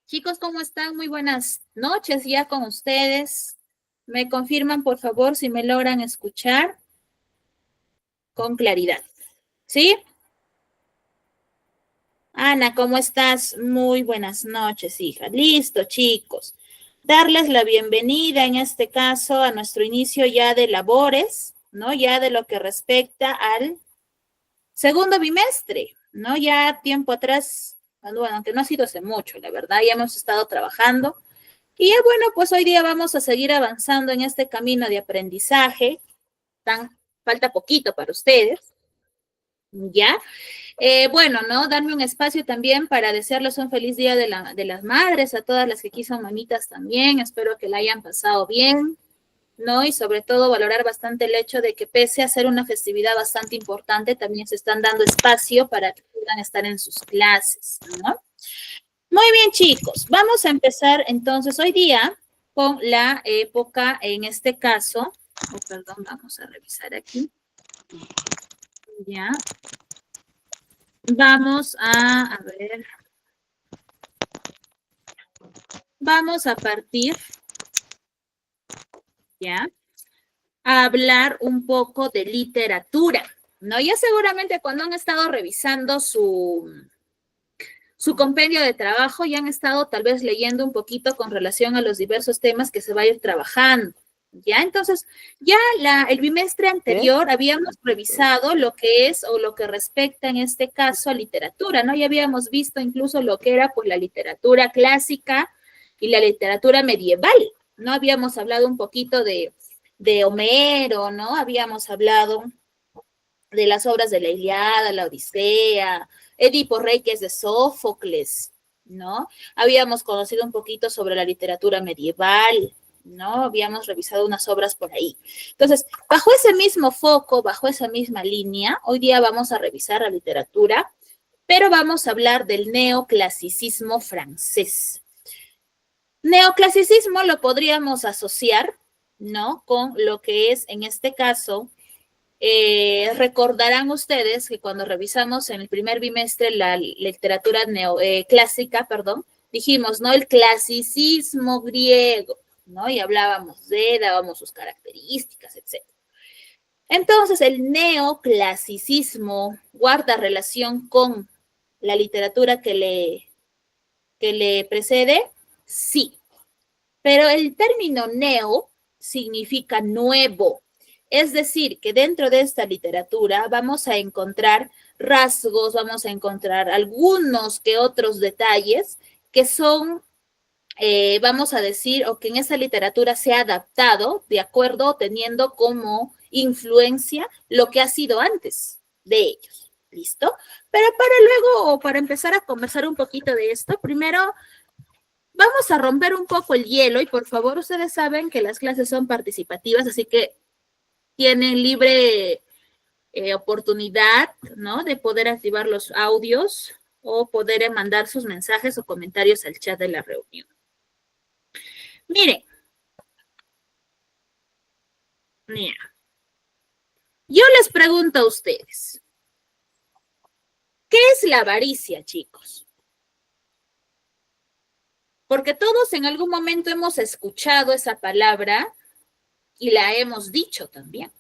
Chicos, ¿cómo están? Muy buenas noches ya con ustedes. Me confirman, por favor, si me logran escuchar con claridad. ¿Sí? Ana, ¿cómo estás? Muy buenas noches, hija. Listo, chicos. Darles la bienvenida en este caso a nuestro inicio ya de labores, ¿no? Ya de lo que respecta al segundo bimestre, ¿no? Ya tiempo atrás, bueno, aunque no ha sido hace mucho, la verdad, ya hemos estado trabajando. Y ya bueno, pues hoy día vamos a seguir avanzando en este camino de aprendizaje. Falta poquito para ustedes, ¿ya? Bueno, ¿no? Darme un espacio también para desearles un feliz día de las madres, a todas las que aquí son mamitas también. Espero que la hayan pasado bien, ¿no? Y sobre todo valorar bastante el hecho de que pese a ser una festividad bastante importante, también se están dando espacio para que puedan estar en sus clases, ¿no? Muy bien, chicos, vamos a empezar entonces hoy día con la época, en este caso, perdón, vamos a revisar aquí, ya, vamos a ver, vamos a partir, ya, a hablar un poco de literatura, ¿no? Ya seguramente cuando han estado revisando su compendio de trabajo ya han estado tal vez leyendo un poquito con relación a los diversos temas que se va a ir trabajando. ¿Ya? Entonces, ya el bimestre anterior habíamos revisado lo que es o lo que respecta en este caso a literatura, ¿no? Ya habíamos visto incluso lo que era pues la literatura clásica y la literatura medieval, ¿no? Habíamos hablado un poquito de Homero, ¿no? Habíamos hablado de las obras de la Ilíada, la Odisea, Edipo Rey, que es de Sófocles, ¿no? Habíamos conocido un poquito sobre la literatura medieval, ¿no? Habíamos revisado unas obras por ahí. Entonces, bajo ese mismo foco, bajo esa misma línea, hoy día vamos a revisar la literatura, pero vamos a hablar del neoclasicismo francés. Neoclasicismo lo podríamos asociar, ¿no? Con lo que es, en este caso, recordarán ustedes que cuando revisamos en el primer bimestre la literatura clásica, perdón, dijimos, ¿no? El clasicismo griego, ¿no? Y dábamos sus características, etc. Entonces, el neoclasicismo guarda relación con la literatura que le precede, sí, pero el término neo significa nuevo. Es decir, que dentro de esta literatura vamos a encontrar rasgos, vamos a encontrar algunos que otros detalles que son, vamos a decir, o que en esa literatura se ha adaptado de acuerdo, teniendo como influencia lo que ha sido antes de ellos. ¿Listo? Pero para luego, o para empezar a conversar un poquito de esto, primero vamos a romper un poco el hielo y por favor, ustedes saben que las clases son participativas, así que tienen libre oportunidad, ¿no? De poder activar los audios o poder mandar sus mensajes o comentarios al chat de la reunión. Miren, mira, yo les pregunto a ustedes, ¿qué es la avaricia, chicos? Porque todos en algún momento hemos escuchado esa palabra y la hemos dicho también.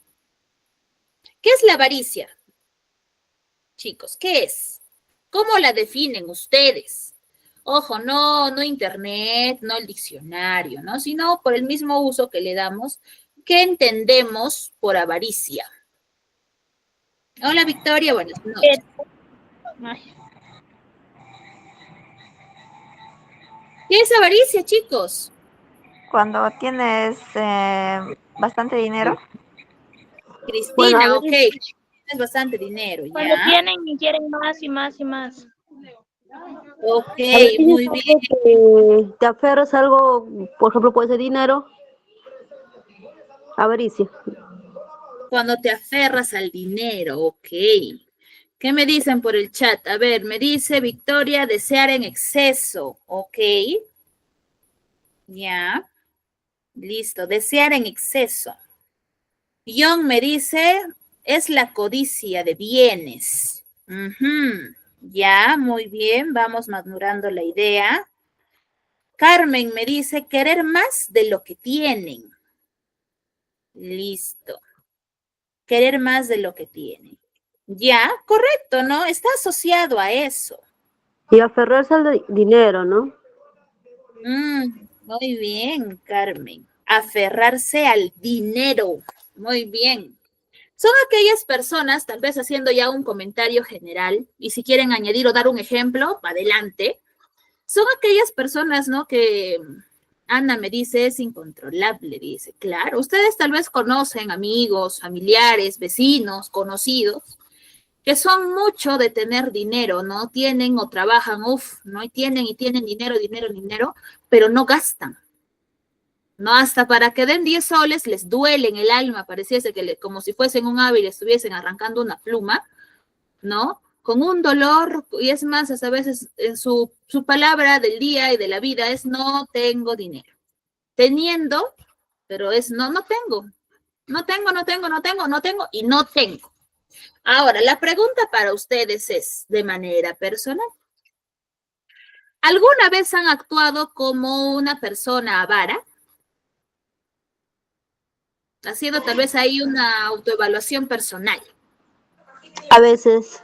¿Qué es la avaricia? Chicos, ¿qué es? ¿Cómo la definen ustedes? Ojo, no internet, no el diccionario, ¿no? Sino por el mismo uso que le damos. ¿Qué entendemos por avaricia? Hola, Victoria, buenas noches. ¿Qué es avaricia, chicos? Cuando tienes bastante dinero. Cristina, bueno, ok. Tienes bastante dinero, ¿ya? Cuando tienen y quieren más y más y más. Ok, muy bien. Que te aferras a algo, por ejemplo, puede ser dinero, avaricia. Cuando te aferras al dinero, ok. ¿Qué me dicen por el chat? A ver, me dice Victoria, desear en exceso, ok. Ya, listo, desear en exceso. John me dice, es la codicia de bienes. Ya, muy bien, vamos madurando la idea. Carmen me dice querer más de lo que tienen. Listo. Querer más de lo que tienen. Ya, correcto, ¿no? Está asociado a eso. Y aferrarse al dinero, ¿no? Muy bien, Carmen. Aferrarse al dinero. Muy bien. Son aquellas personas, tal vez haciendo ya un comentario general, y si quieren añadir o dar un ejemplo, adelante. Son aquellas personas, ¿no? Que Ana me dice es incontrolable, dice. Claro, ustedes tal vez conocen amigos, familiares, vecinos, conocidos, que son mucho de tener dinero, ¿no? Tienen o trabajan, ¿no? Y tienen dinero, dinero, dinero, pero no gastan, ¿no? Hasta para que den 10 soles les duele en el alma, pareciese que como si fuesen un ave y le estuviesen arrancando una pluma, ¿no? Con un dolor, y es más, hasta a veces en su palabra del día y de la vida es no tengo dinero. Teniendo, pero es no tengo. No tengo, no tengo, no tengo, no tengo y no tengo. Ahora, la pregunta para ustedes es, de manera personal, ¿alguna vez han actuado como una persona avara? Haciendo tal vez ahí una autoevaluación personal. A veces.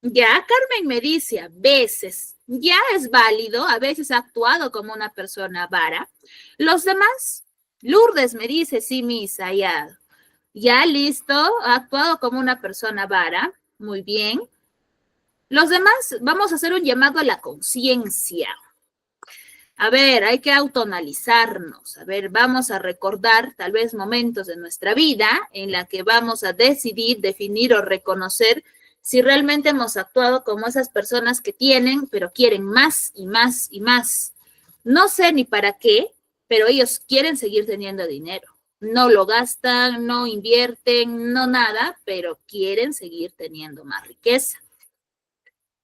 Ya, Carmen me dice, a veces, ya es válido, a veces ha actuado como una persona avara. Los demás, Lourdes me dice, sí, misa, ya listo, ha actuado como una persona avara, muy bien. Los demás, vamos a hacer un llamado a la conciencia. A ver, hay que autoanalizarnos. A ver, vamos a recordar tal vez momentos de nuestra vida en la que vamos a decidir, definir o reconocer si realmente hemos actuado como esas personas que tienen, pero quieren más y más y más. No sé ni para qué, pero ellos quieren seguir teniendo dinero. No lo gastan, no invierten, no nada, pero quieren seguir teniendo más riqueza.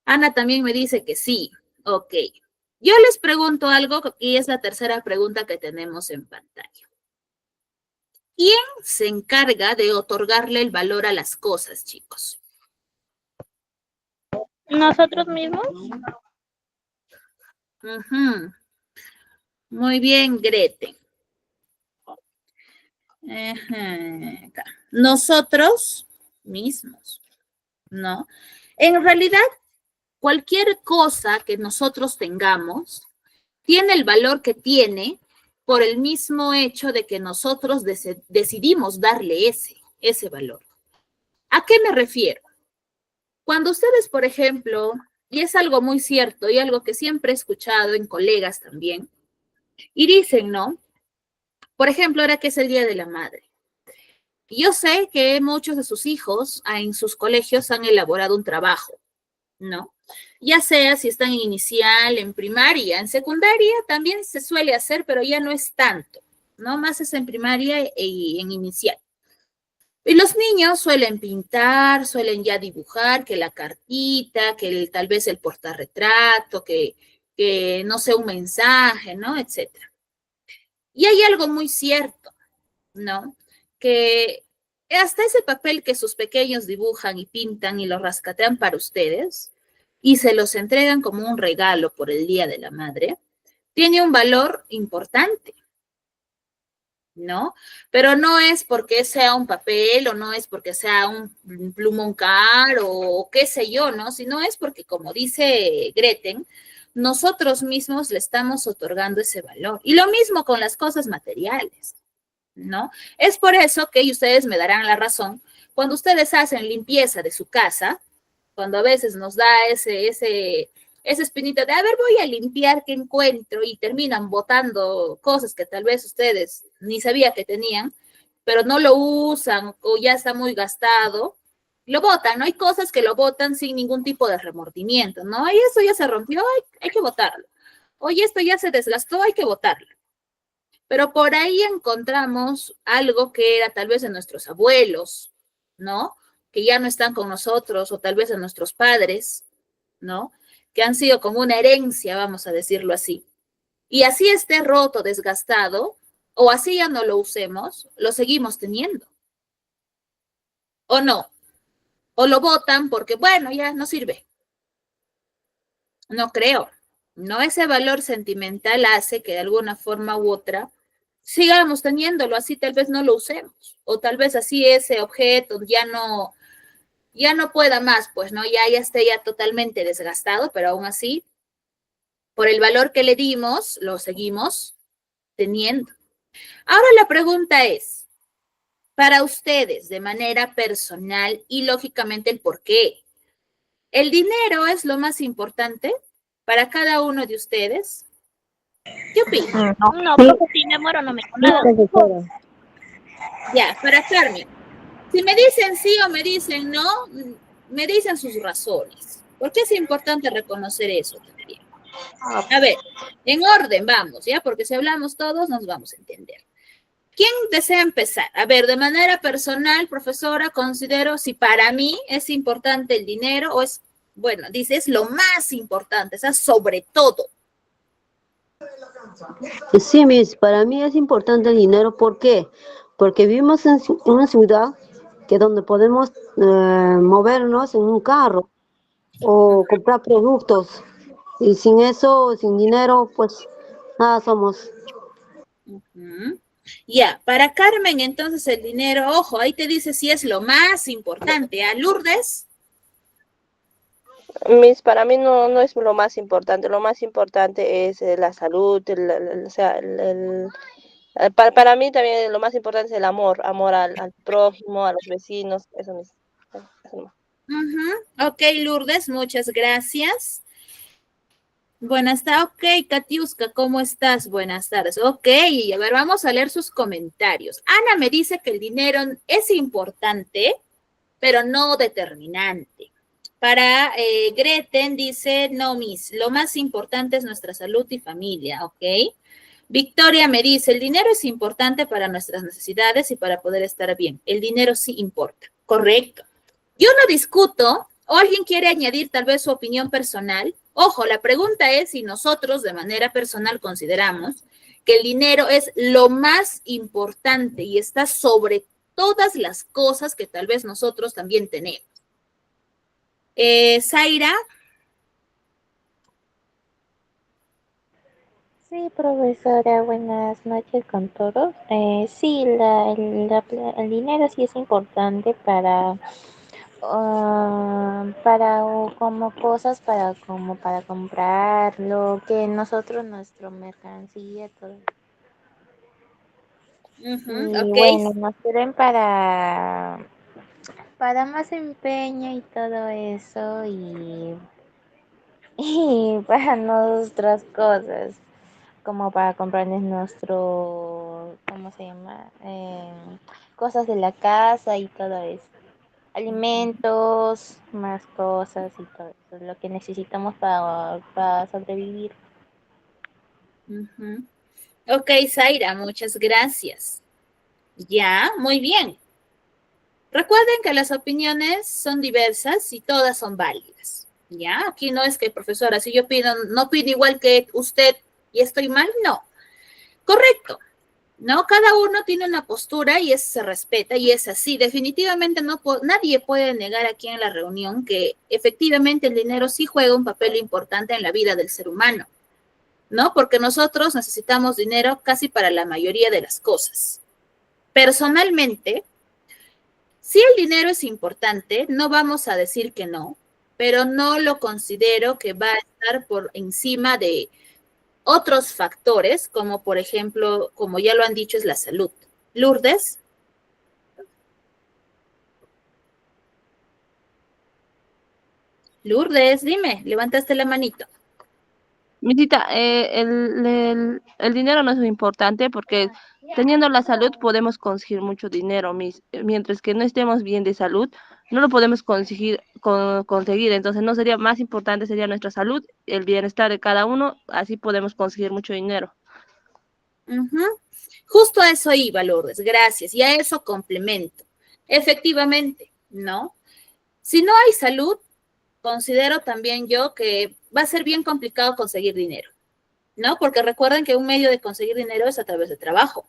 Ana también me dice que sí. Ok. Yo les pregunto algo y es la tercera pregunta que tenemos en pantalla. ¿Quién se encarga de otorgarle el valor a las cosas, chicos? ¿Nosotros mismos? Ujú. Muy bien, Grete. Ajá. Nosotros mismos, ¿no? En realidad, cualquier cosa que nosotros tengamos tiene el valor que tiene por el mismo hecho de que nosotros decidimos darle ese valor. ¿A qué me refiero? Cuando ustedes, por ejemplo, y es algo muy cierto y algo que siempre he escuchado en colegas también, y dicen, ¿no? Por ejemplo, ahora que es el Día de la Madre. Yo sé que muchos de sus hijos en sus colegios han elaborado un trabajo, ¿no? Ya sea si están en inicial, en primaria, en secundaria también se suele hacer, pero ya no es tanto, ¿no? Más es en primaria y en inicial. Y los niños suelen pintar, suelen ya dibujar, que la cartita, tal vez el portarretrato, que no sé, un mensaje, ¿no? Etcétera. Y hay algo muy cierto, ¿no? Que hasta ese papel que sus pequeños dibujan y pintan y lo rascatean para ustedes y se los entregan como un regalo por el Día de la Madre, tiene un valor importante, ¿no? Pero no es porque sea un papel o no es porque sea un plumón caro o qué sé yo, ¿no? Sino es porque, como dice Greten, nosotros mismos le estamos otorgando ese valor. Y lo mismo con las cosas materiales, ¿no? Es por eso que, y ustedes me darán la razón, cuando ustedes hacen limpieza de su casa, cuando a veces nos da esa espinita de, a ver, voy a limpiar qué encuentro y terminan botando cosas que tal vez ustedes ni sabía que tenían, pero no lo usan o ya está muy gastado, lo botan, ¿no? Hay cosas que lo botan sin ningún tipo de remordimiento, ¿no? Y eso ya se rompió, hay que botarlo. Oye, esto ya se desgastó, hay que botarlo. Pero por ahí encontramos algo que era tal vez de nuestros abuelos, ¿no? Que ya no están con nosotros, o tal vez de nuestros padres, ¿no? Que han sido como una herencia, vamos a decirlo así. Y así esté roto, desgastado, o así ya no lo usemos, lo seguimos teniendo. ¿O no? O lo botan porque, bueno, ya no sirve. No creo. ¿no? Ese valor sentimental hace que de alguna forma u otra sigamos teniéndolo, así tal vez no lo usemos, o tal vez así ese objeto ya no pueda más, pues, ¿no? Ya esté ya totalmente desgastado, pero aún así, por el valor que le dimos, lo seguimos teniendo. Ahora la pregunta es, para ustedes, de manera personal y lógicamente el por qué, ¿el dinero es lo más importante para cada uno de ustedes? ¿Qué opinan? No. No, Sí, porque si me muero no me dijo sí, nada. profesora. Ya, para Carmen. Si me dicen sí o me dicen no, me dicen sus razones. Porque es importante reconocer eso también. A ver, en orden vamos, ¿ya? Porque si hablamos todos nos vamos a entender. ¿Quién desea empezar? A ver, de manera personal, profesora, considero si para mí es importante el dinero o es, bueno, dice, es lo más importante, o sea, sobre todo. Sí, Miss, para mí es importante el dinero. ¿Por qué? Porque vivimos en una ciudad que donde podemos movernos en un carro o comprar productos. Y sin eso, sin dinero, pues nada somos. Ujú. Ya, para Carmen, entonces el dinero, ojo, ahí te dice si es lo más importante. A Lourdes, Para mí no es lo más importante es la salud, o sea, para mí también lo más importante es el amor al prójimo, a los vecinos, eso nomás. ujú. Ok, Lourdes, muchas gracias. Buenas tardes, ok, Katiuska, ¿cómo estás? Buenas tardes. Ok, y a ver, vamos a leer sus comentarios. Ana me dice que el dinero es importante, pero no determinante. Para Greten dice, no, Miss, lo más importante es nuestra salud y familia, ¿ok? Victoria me dice, el dinero es importante para nuestras necesidades y para poder estar bien. El dinero sí importa, correcto. Yo no discuto, o alguien quiere añadir tal vez su opinión personal. Ojo, la pregunta es si nosotros de manera personal consideramos que el dinero es lo más importante y está sobre todas las cosas que tal vez nosotros también tenemos. Zaira, Sí, profesora, buenas noches con todos. Sí, el dinero sí es importante para como cosas, para comprar lo que nosotros, nuestra mercancía, todo. Y ok, bueno, nos sirven para más empeño y todo eso y para nuestras cosas, como para comprarles nuestro, ¿cómo se llama? Cosas de la casa y todo eso. Alimentos, más cosas y todo eso, lo que necesitamos para sobrevivir. ok, Zaira, muchas gracias. Ya, muy bien. Recuerden que las opiniones son diversas y todas son válidas. ¿Ya? Aquí no es que, profesora, si yo pido, no pido igual que usted y estoy mal, no. Correcto. ¿No? Cada uno tiene una postura y se respeta y es así. Definitivamente nadie puede negar aquí en la reunión que efectivamente el dinero sí juega un papel importante en la vida del ser humano, ¿no? Porque nosotros necesitamos dinero casi para la mayoría de las cosas. Personalmente, si el dinero es importante, no vamos a decir que no, pero no lo considero que va a estar por encima de otros factores, como por ejemplo, como ya lo han dicho, es la salud. Lourdes. Lourdes, dime, levantaste la manito. Misita, el dinero no es muy importante porque teniendo la salud podemos conseguir mucho dinero, mientras que no estemos bien de salud, no lo podemos conseguir. Entonces no sería más importante, sería nuestra salud, el bienestar de cada uno, así podemos conseguir mucho dinero. Ujú. Justo a eso iba, Lourdes, gracias. Y a eso complemento. Efectivamente, ¿no? Si no hay salud, considero también yo que va a ser bien complicado conseguir dinero, ¿no? Porque recuerden que un medio de conseguir dinero es a través de trabajo.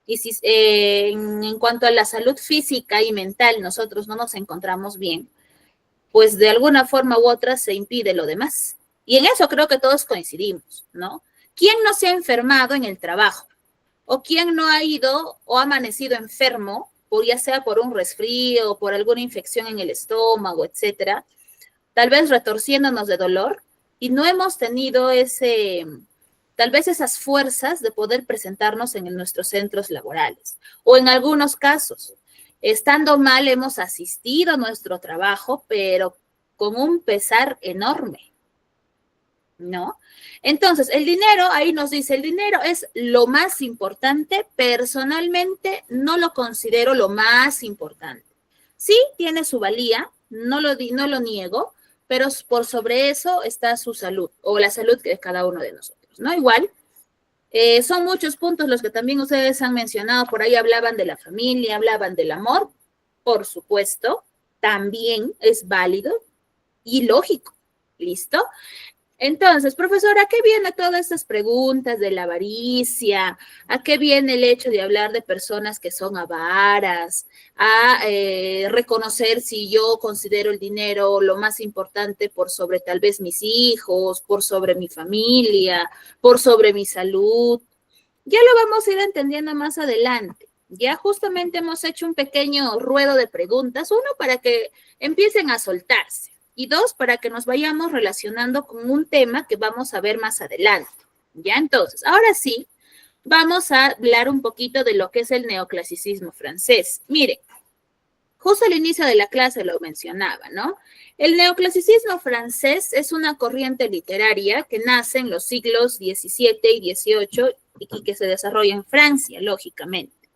Y si en cuanto a la salud física y mental nosotros no nos encontramos bien, pues de alguna forma u otra se impide lo demás, Y en eso creo que todos coincidimos, ¿no? ¿Quién no se ha enfermado en el trabajo? ¿O quién no ha ido o ha amanecido enfermo, por, ya sea por un resfrío, por alguna infección en el estómago, etcétera? Tal vez retorciéndonos de dolor y no hemos tenido tal vez esas fuerzas de poder presentarnos en nuestros centros laborales. O en algunos casos, estando mal, hemos asistido a nuestro trabajo, pero con un pesar enorme, ¿no? Entonces, el dinero, ahí nos dice, el dinero es lo más importante. Personalmente, no lo considero lo más importante. Sí, tiene su valía, no lo niego, pero por sobre eso está su salud, o la salud de cada uno de nosotros, ¿no? Igual, son muchos puntos los que también ustedes han mencionado, por ahí hablaban de la familia, hablaban del amor, por supuesto, también es válido y lógico, ¿listo? Entonces, profesora, ¿a qué viene todas estas preguntas de la avaricia? ¿A qué viene el hecho de hablar de personas que son avaras? A reconocer si yo considero el dinero lo más importante por sobre tal vez mis hijos, por sobre mi familia, por sobre mi salud. Ya lo vamos a ir entendiendo más adelante. Ya justamente hemos hecho un pequeño ruedo de preguntas, uno para que empiecen a soltarse y dos para que nos vayamos relacionando con un tema que vamos a ver más adelante. Ya entonces, ahora sí, vamos a hablar un poquito de lo que es el neoclasicismo francés. Miren, justo al inicio de la clase lo mencionaba, ¿no? El neoclasicismo francés es una corriente literaria que nace en los siglos XVII y XVIII y que se desarrolla en Francia, lógicamente.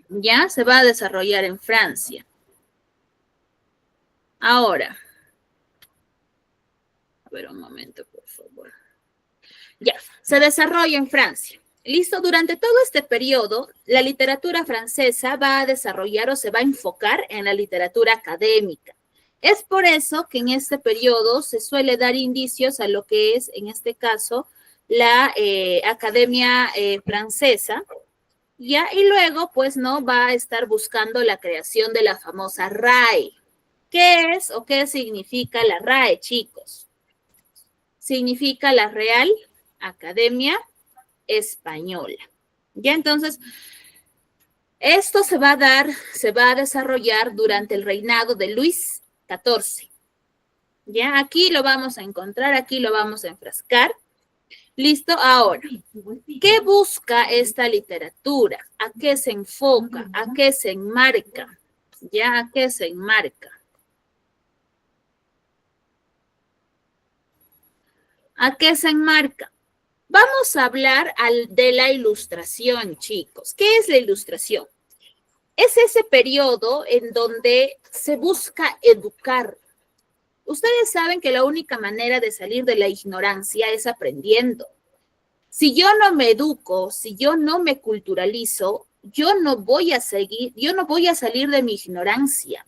Ya se va a desarrollar en Francia. Ahora, a ver un momento, por favor. Ya, se desarrolla en Francia. Listo, durante todo este periodo, la literatura francesa va a desarrollar o se va a enfocar en la literatura académica. Es por eso que en este periodo se suele dar indicios a lo que es, en este caso, la Academia Francesa, ya, y luego, pues, no va a estar buscando la creación de la famosa RAE. ¿Qué es o qué significa la RAE, chicos? Significa la Real Academia Española. Ya, entonces, esto se va a desarrollar durante el reinado de Luis XIV. Ya, aquí lo vamos a encontrar, aquí lo vamos a enfrascar. Listo, ahora, ¿qué busca esta literatura? ¿A qué se enfoca? ¿A qué se enmarca? ¿Ya? ¿A qué se enmarca? ¿A qué se enmarca? Vamos a hablar de la ilustración, chicos. ¿Qué es la ilustración? Es ese periodo en donde se busca educar. Ustedes saben que la única manera de salir de la ignorancia es aprendiendo. Si yo no me educo, si yo no me culturalizo, yo no voy a salir de mi ignorancia.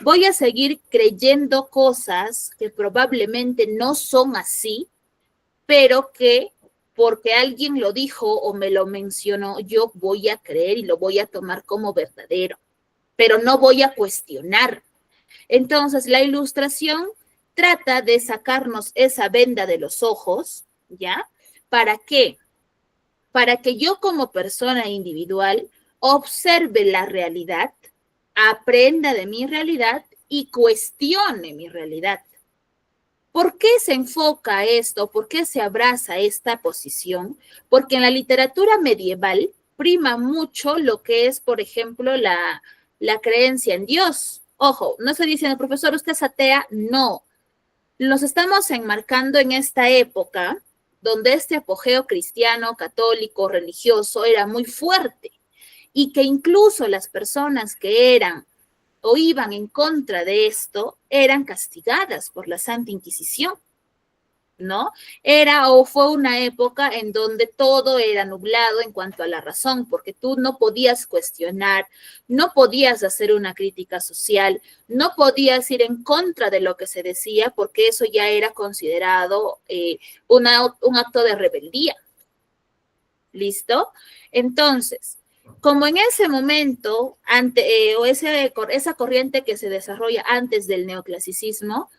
Voy a seguir creyendo cosas que probablemente no son así, pero que porque alguien lo dijo o me lo mencionó, yo voy a creer y lo voy a tomar como verdadero, pero no voy a cuestionar. Entonces, la ilustración trata de sacarnos esa venda de los ojos, ¿ya? ¿Para qué? Para que yo como persona individual observe la realidad, aprenda de mi realidad y cuestione mi realidad. ¿Por qué se enfoca esto? ¿Por qué se abraza esta posición? Porque en la literatura medieval prima mucho lo que es, por ejemplo, la creencia en Dios. Ojo, no estoy diciendo, profesor, ¿usted es atea? No. Nos estamos enmarcando en esta época donde este apogeo cristiano, católico, religioso era muy fuerte y que incluso las personas que eran o iban en contra de esto eran castigadas por la Santa Inquisición, ¿no? Fue una época en donde todo era nublado en cuanto a la razón, porque tú no podías cuestionar, no podías hacer una crítica social, no podías ir en contra de lo que se decía, porque eso ya era considerado un acto de rebeldía. ¿Listo? Entonces, como en ese momento, esa corriente que se desarrolla antes del neoclasicismo,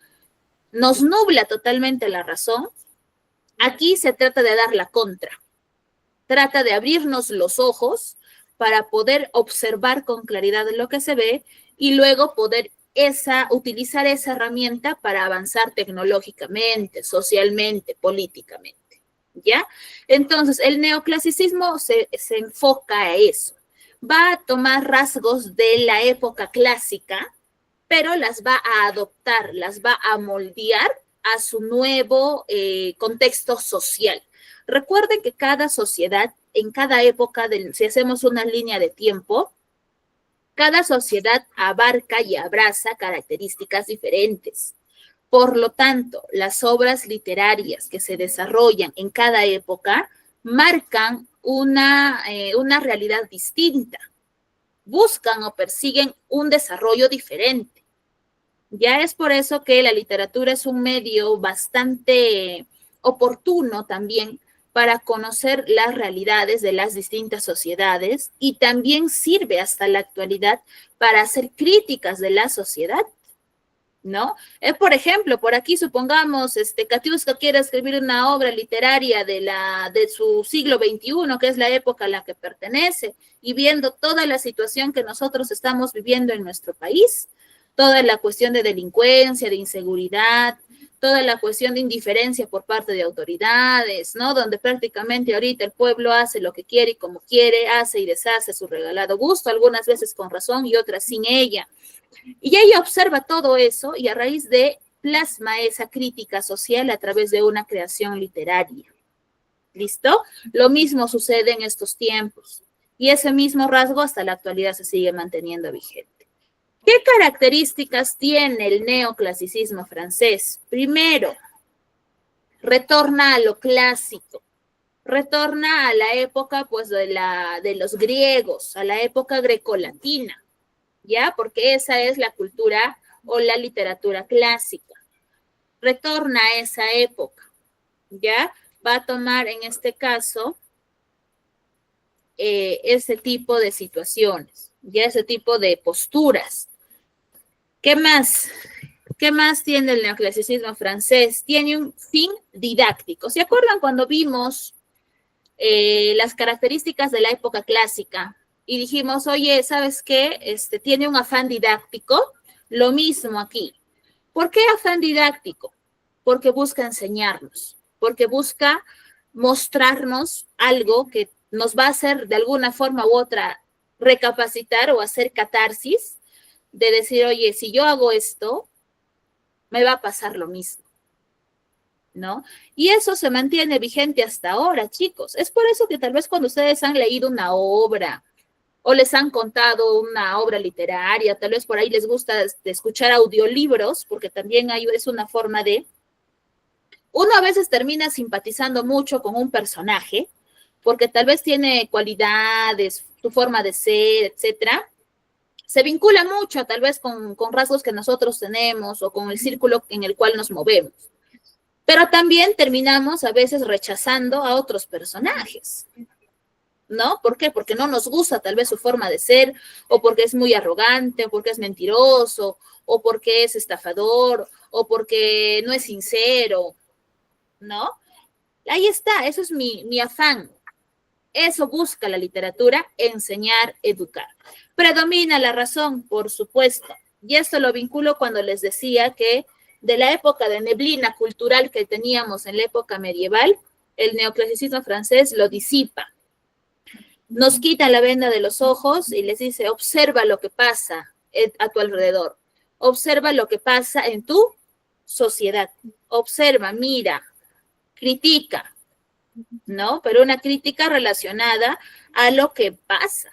nos nubla totalmente la razón, aquí se trata de dar la contra. Trata de abrirnos los ojos para poder observar con claridad lo que se ve y luego poder utilizar esa herramienta para avanzar tecnológicamente, socialmente, políticamente, ¿ya? Entonces, el neoclasicismo se enfoca a eso. Va a tomar rasgos de la época clásica, pero las va a adoptar, las va a moldear a su nuevo contexto social. Recuerden que cada sociedad, en cada época, si hacemos una línea de tiempo, cada sociedad abarca y abraza características diferentes. Por lo tanto, las obras literarias que se desarrollan en cada época marcan una realidad distinta, buscan o persiguen un desarrollo diferente. Ya es por eso que la literatura es un medio bastante oportuno también para conocer las realidades de las distintas sociedades y también sirve hasta la actualidad para hacer críticas de la sociedad, ¿no? Por ejemplo, por aquí supongamos, Katiuska quiere escribir una obra literaria de su siglo XXI, que es la época a la que pertenece, y viendo toda la situación que nosotros estamos viviendo en nuestro país, toda la cuestión de delincuencia, de inseguridad, toda la cuestión de indiferencia por parte de autoridades, ¿no? Donde prácticamente ahorita el pueblo hace lo que quiere y como quiere, hace y deshace su regalado gusto, algunas veces con razón y otras sin ella. Y ella observa todo eso y a raíz de plasma esa crítica social a través de una creación literaria. ¿Listo? Lo mismo sucede en estos tiempos y ese mismo rasgo hasta la actualidad se sigue manteniendo vigente. ¿Qué características tiene el neoclasicismo francés? Primero, retorna a lo clásico, retorna a la época pues de los griegos, a la época grecolatina, ¿ya? Porque esa es la cultura o la literatura clásica. Retorna a esa época, ¿ya? Va a tomar en este caso ese tipo de situaciones, ya ese tipo de posturas. ¿Qué más? ¿Qué más tiene el neoclasicismo francés? Tiene un fin didáctico. ¿Se acuerdan cuando vimos las características de la época clásica y dijimos, oye, ¿sabes qué? Tiene un afán didáctico. Lo mismo aquí. ¿Por qué afán didáctico? Porque busca enseñarnos, porque busca mostrarnos algo que nos va a hacer de alguna forma u otra recapacitar o hacer catarsis de decir, oye, si yo hago esto, me va a pasar lo mismo, ¿no? Y eso se mantiene vigente hasta ahora, chicos. Es por eso que tal vez cuando ustedes han leído una obra o les han contado una obra literaria, tal vez por ahí les gusta escuchar audiolibros, porque también es una forma de... Uno a veces termina simpatizando mucho con un personaje, porque tal vez tiene cualidades, su forma de ser, etcétera. Se vincula mucho tal vez con rasgos que nosotros tenemos o con el círculo en el cual nos movemos. Pero también terminamos a veces rechazando a otros personajes, ¿no? ¿Por qué? Porque no nos gusta tal vez su forma de ser, o porque es muy arrogante, o porque es mentiroso, o porque es estafador, o porque no es sincero, ¿no? Ahí está, eso es mi afán. Eso busca la literatura, enseñar, educar. Predomina la razón, por supuesto. Y esto lo vinculo cuando les decía que de la época de neblina cultural que teníamos en la época medieval, el neoclasicismo francés lo disipa. Nos quita la venda de los ojos y les dice, observa lo que pasa a tu alrededor. Observa lo que pasa en tu sociedad. Observa, mira, critica. ¿No? Pero una crítica relacionada a lo que pasa.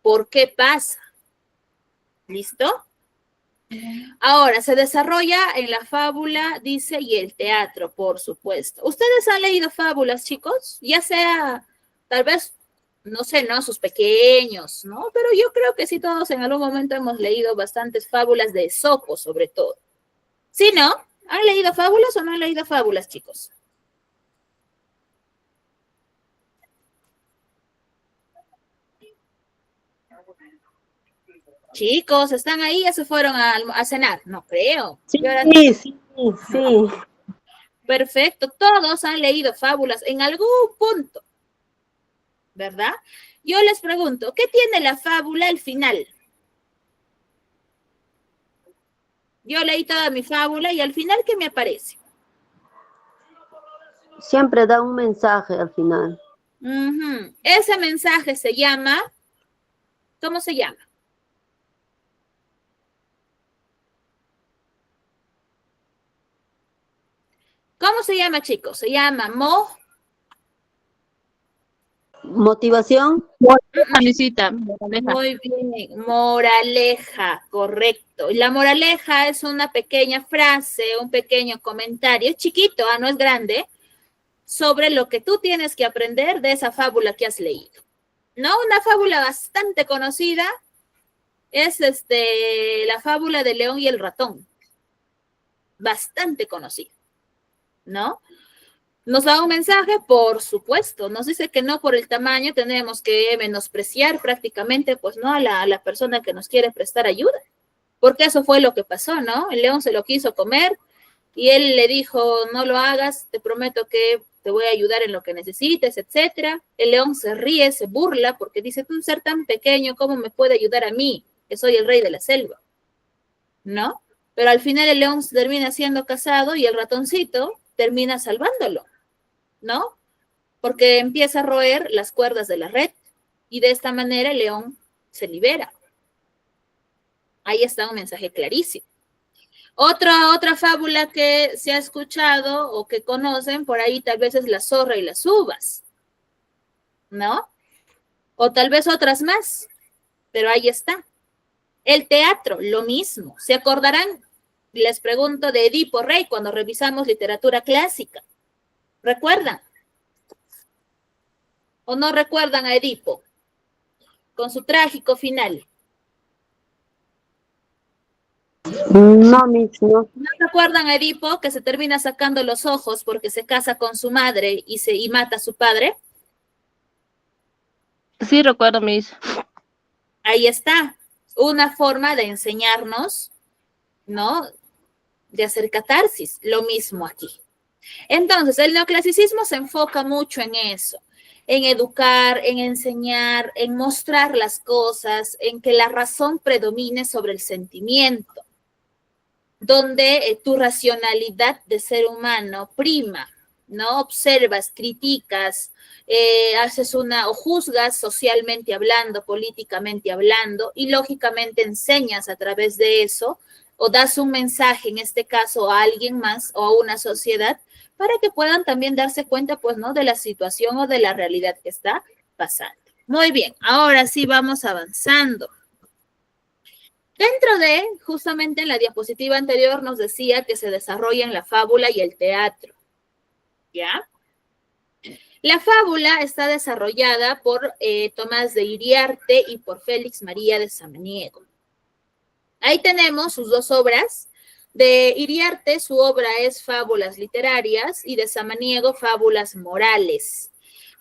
¿Por qué pasa? ¿Listo? Ahora, se desarrolla en la fábula, dice, y el teatro, por supuesto. ¿Ustedes han leído fábulas, chicos? Ya sea, tal vez, no sé, ¿no? Sus pequeños, ¿no? Pero yo creo que sí todos en algún momento hemos leído bastantes fábulas de Esopo, sobre todo. ¿Sí, no? ¿Han leído fábulas o no han leído fábulas, chicos? Chicos, ¿están ahí? ¿Ya se fueron a cenar? No creo. Sí, Y ahora, sí, sí. Perfecto, todos han leído fábulas en algún punto, ¿verdad? Yo les pregunto, ¿qué tiene la fábula al final? Yo leí toda mi fábula y al final, ¿qué me aparece? Siempre da un mensaje al final. Ujú. Ese mensaje se llama, ¿cómo se llama? ¿Cómo se llama, chicos? Se llama Motivación. Misita, moraleja. Muy bien, moraleja, correcto. Y la moraleja es una pequeña frase, un pequeño comentario, es chiquito, no es grande, sobre lo que tú tienes que aprender de esa fábula que has leído. ¿No? Una fábula bastante conocida es la fábula de León y el ratón. Bastante conocida, ¿no? Nos da un mensaje, por supuesto, nos dice que no por el tamaño tenemos que menospreciar prácticamente, pues, ¿no? A la persona que nos quiere prestar ayuda, porque eso fue lo que pasó, ¿no? El león se lo quiso comer y él le dijo, no lo hagas, te prometo que te voy a ayudar en lo que necesites, etcétera. El león se ríe, se burla, porque dice, tú un ser tan pequeño, ¿cómo me puede ayudar a mí, que soy el rey de la selva? ¿No? Pero al final el león termina siendo cazado y el ratoncito termina salvándolo, ¿no? Porque empieza a roer las cuerdas de la red y de esta manera el león se libera. Ahí está un mensaje clarísimo. Otra fábula que se ha escuchado o que conocen por ahí tal vez es la zorra y las uvas, ¿no? O tal vez otras más, pero ahí está. El teatro, lo mismo. ¿Se acordarán? Les pregunto de Edipo Rey cuando revisamos literatura clásica. ¿Recuerdan? ¿O no recuerdan a Edipo? Con su trágico final. No, no. ¿No recuerdan a Edipo que se termina sacando los ojos porque se casa con su madre y mata a su padre? Sí, recuerdo, Miss. Ahí está. Una forma de enseñarnos, ¿no? De hacer catarsis. Lo mismo aquí. Entonces, el neoclasicismo se enfoca mucho en eso, en educar, en enseñar, en mostrar las cosas, en que la razón predomine sobre el sentimiento, donde tu racionalidad de ser humano prima, ¿no? Observas, criticas, haces o juzgas socialmente hablando, políticamente hablando, y lógicamente enseñas a través de eso, o das un mensaje, en este caso, a alguien más o a una sociedad, para que puedan también darse cuenta, pues, ¿no? De la situación o de la realidad que está pasando. Muy bien, ahora sí vamos avanzando. Dentro de, justamente en la diapositiva anterior nos decía que se desarrollan la fábula y el teatro, ¿ya? La fábula está desarrollada por Tomás de Iriarte y por Félix María de Samaniego. Ahí tenemos sus dos obras. De Iriarte, su obra es Fábulas Literarias y de Samaniego, Fábulas Morales.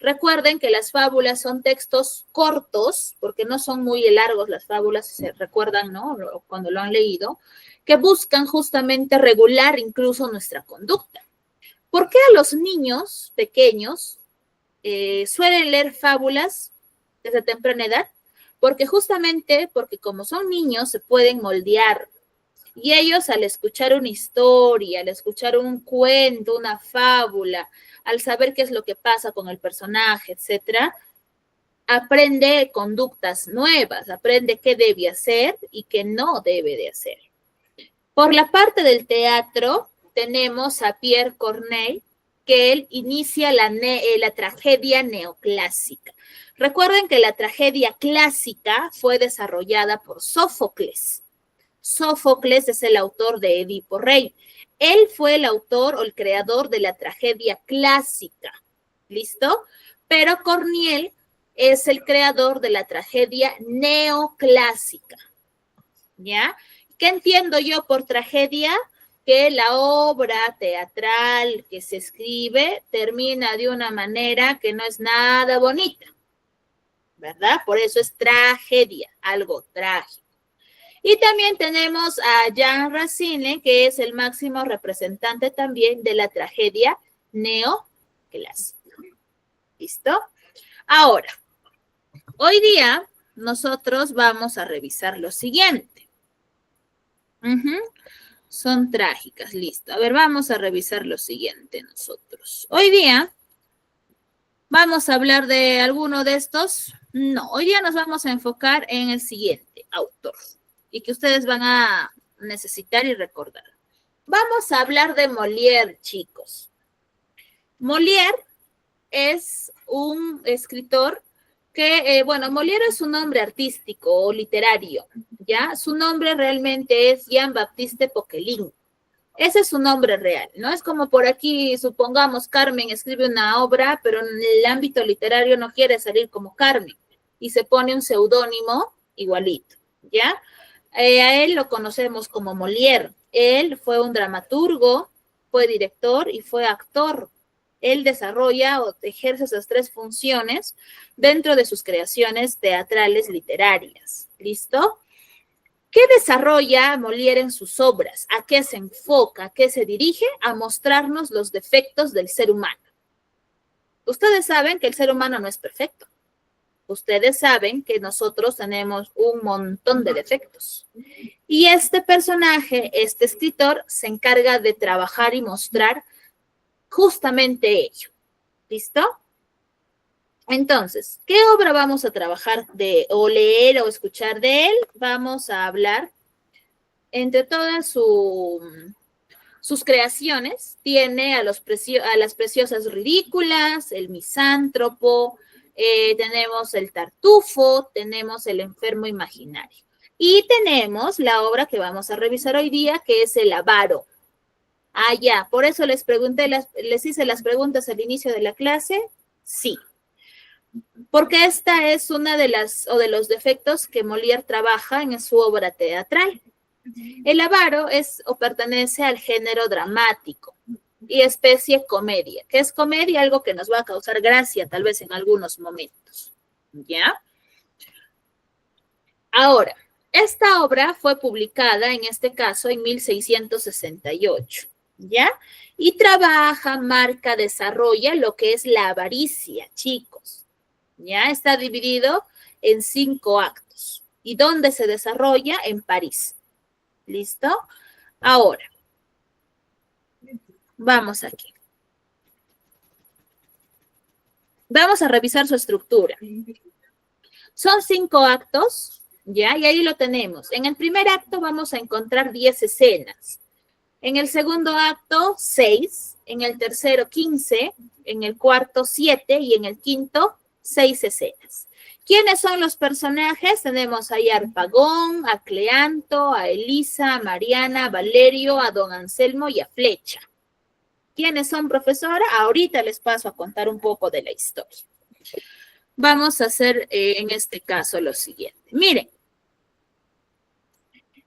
Recuerden que las fábulas son textos cortos, porque no son muy largos las fábulas, si se recuerdan, ¿no? Cuando lo han leído, que buscan justamente regular incluso nuestra conducta. ¿Por qué a los niños pequeños suelen leer fábulas desde temprana edad? Porque como son niños se pueden moldear. Y ellos al escuchar una historia, al escuchar un cuento, una fábula, al saber qué es lo que pasa con el personaje, etcétera, aprende conductas nuevas, aprende qué debe hacer y qué no debe de hacer. Por la parte del teatro, tenemos a Pierre Corneille, que él inicia la tragedia neoclásica. Recuerden que la tragedia clásica fue desarrollada por Sófocles. Sófocles es el autor de Edipo Rey. Él fue el autor o el creador de la tragedia clásica. ¿Listo? Pero Corneille es el creador de la tragedia neoclásica. ¿Ya? ¿Qué entiendo yo por tragedia? Que la obra teatral que se escribe termina de una manera que no es nada bonita, ¿verdad? Por eso es tragedia, algo trágico. Y también tenemos a Jean Racine, que es el máximo representante también de la tragedia neoclásica. ¿Listo? Ahora, hoy día nosotros vamos a revisar lo siguiente. Son trágicas, listo. A ver, vamos a revisar lo siguiente nosotros. Hoy día, ¿vamos a hablar de alguno de estos? No, hoy día nos vamos a enfocar en el siguiente autor y que ustedes van a necesitar y recordar. Vamos a hablar de Molière, chicos. Molière es un escritor que, bueno, Molière es un nombre artístico o literario, ¿ya? Su nombre realmente es Jean-Baptiste Poquelin. Ese es su nombre real, ¿no? Es como por aquí, supongamos, Carmen escribe una obra, pero en el ámbito literario no quiere salir como Carmen y se pone un seudónimo igualito, ¿ya? A él lo conocemos como Molière. Él fue un dramaturgo, fue director y fue actor. Él desarrolla o ejerce esas tres funciones dentro de sus creaciones teatrales literarias. ¿Listo? ¿Qué desarrolla Molière en sus obras? ¿A qué se enfoca? ¿A qué se dirige? A mostrarnos los defectos del ser humano. Ustedes saben que el ser humano no es perfecto. Ustedes saben que nosotros tenemos un montón de defectos. Y este personaje, este escritor, se encarga de trabajar y mostrar justamente ello. ¿Listo? Entonces, ¿qué obra vamos a trabajar o leer o escuchar de él? Vamos a hablar entre todas sus creaciones. Tiene a las preciosas ridículas, el misántropo, tenemos el tartufo, tenemos el enfermo imaginario. Y tenemos la obra que vamos a revisar hoy día, que es el avaro. Ah, ya, por eso les pregunté, les hice las preguntas al inicio de la clase. Sí, porque esta es una de los defectos que Molière trabaja en su obra teatral. El avaro es o pertenece al género dramático y especie comedia. ¿Qué es comedia? Algo que nos va a causar gracia tal vez en algunos momentos. ¿Ya? Ahora, esta obra fue publicada en este caso en 1668. ¿Ya? Y trabaja, marca, desarrolla lo que es la avaricia, chicos. ¿Ya? Está dividido en 5 actos. ¿Y dónde se desarrolla? En París. ¿Listo? Ahora, vamos aquí. Vamos a revisar su estructura. Son 5 actos, ¿ya? Y ahí lo tenemos. En el primer acto vamos a encontrar 10 escenas. En el segundo acto, 6. En el tercero, 15. En el cuarto, 7. Y en el quinto, 6 escenas. ¿Quiénes son los personajes? Tenemos ahí a Harpagón, a Cleanto, a Elisa, a Mariana, a Valerio, a Don Anselmo y a Flecha. ¿Quiénes son, profesora? Ahorita les paso a contar un poco de la historia. Vamos a hacer en este caso lo siguiente. Miren,